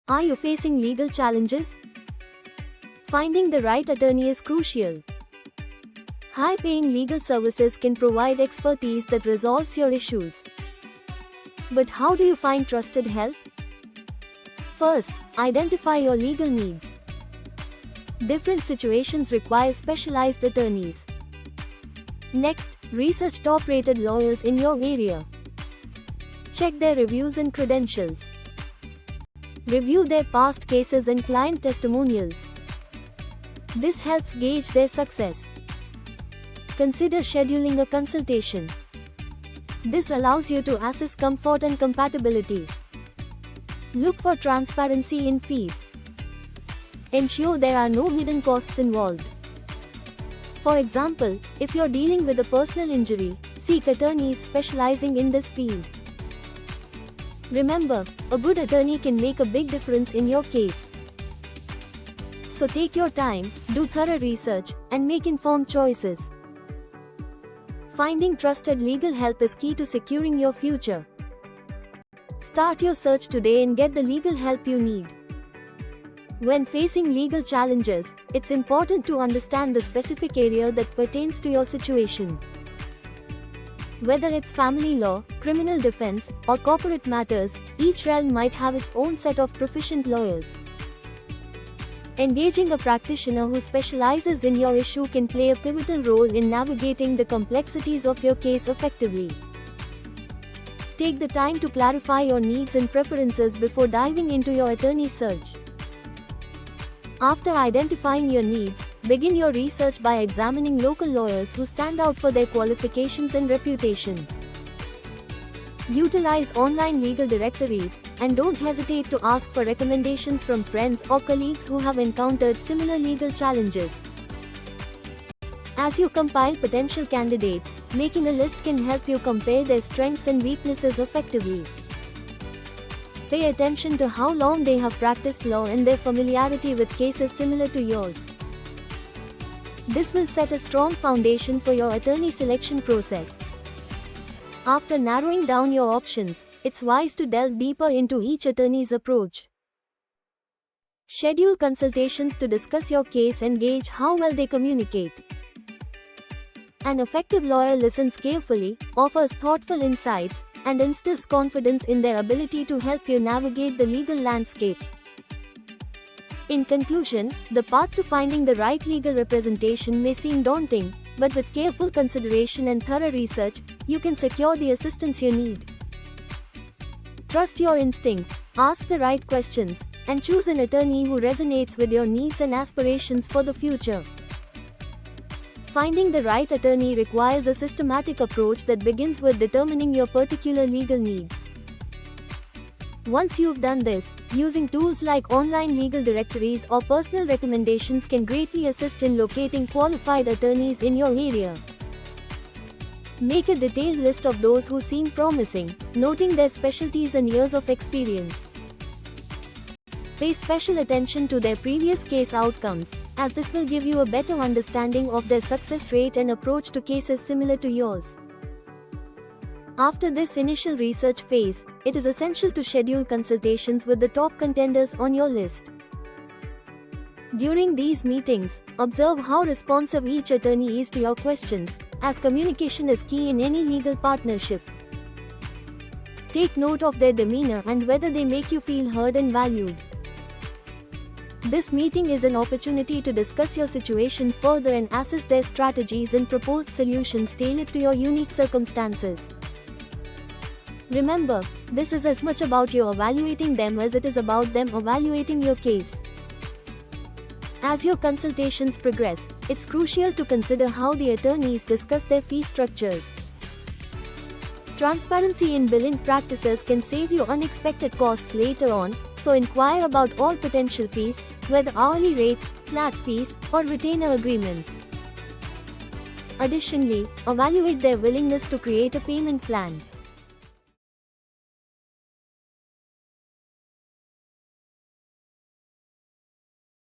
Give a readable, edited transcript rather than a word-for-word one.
Are you facing legal challenges? Finding the right attorney is crucial. High-paying legal services can provide expertise that resolves your issues. But how do you find trusted help? First, identify your legal needs. Different situations require specialized attorneys. Next, research top-rated lawyers in your area. Check their reviews and credentials. Review their past cases and client testimonials. This helps gauge their success. Consider scheduling a consultation. This allows you to assess comfort and compatibility. Look for transparency in fees. Ensure there are no hidden costs involved. For example, if you're dealing with a personal injury, seek attorneys specializing in this field. Remember, a good attorney can make a big difference in your case. So take your time, do thorough research, and make informed choices. Finding trusted legal help is key to securing your future. Start your search today and get the legal help you need. When facing legal challenges, it's important to understand the specific area that pertains to your situation. Whether it's family law, criminal defense, or corporate matters, each realm might have its own set of proficient lawyers. Engaging a practitioner who specializes in your issue can play a pivotal role in navigating the complexities of your case effectively. Take the time to clarify your needs and preferences before diving into your attorney search. After identifying your needs, begin your research by examining local lawyers who stand out for their qualifications and reputation. Utilize online legal directories, and don't hesitate to ask for recommendations from friends or colleagues who have encountered similar legal challenges. As you compile potential candidates, making a list can help you compare their strengths and weaknesses effectively. Pay attention to how long they have practiced law and their familiarity with cases similar to yours. This will set a strong foundation for your attorney selection process. After narrowing down your options, it's wise to delve deeper into each attorney's approach. Schedule consultations to discuss your case and gauge how well they communicate. An effective lawyer listens carefully, offers thoughtful insights, and instills confidence in their ability to help you navigate the legal landscape. In conclusion, the path to finding the right legal representation may seem daunting, but with careful consideration and thorough research, you can secure the assistance you need. Trust your instincts, ask the right questions, and choose an attorney who resonates with your needs and aspirations for the future. Finding the right attorney requires a systematic approach that begins with determining your particular legal needs. Once you've done this, using tools like online legal directories or personal recommendations can greatly assist in locating qualified attorneys in your area. Make a detailed list of those who seem promising, noting their specialties and years of experience. Pay special attention to their previous case outcomes, as this will give you a better understanding of their success rate and approach to cases similar to yours. After this initial research phase, it is essential to schedule consultations with the top contenders on your list. During these meetings, observe how responsive each attorney is to your questions, as communication is key in any legal partnership. Take note of their demeanor and whether they make you feel heard and valued. This meeting is an opportunity to discuss your situation further and assess their strategies and proposed solutions tailored to your unique circumstances. Remember, this is as much about you evaluating them as it is about them evaluating your case. As your consultations progress, it's crucial to consider how the attorneys discuss their fee structures. Transparency in billing practices can save you unexpected costs later on, so inquire about all potential fees, whether hourly rates, flat fees, or retainer agreements. Additionally, evaluate their willingness to create a payment plan.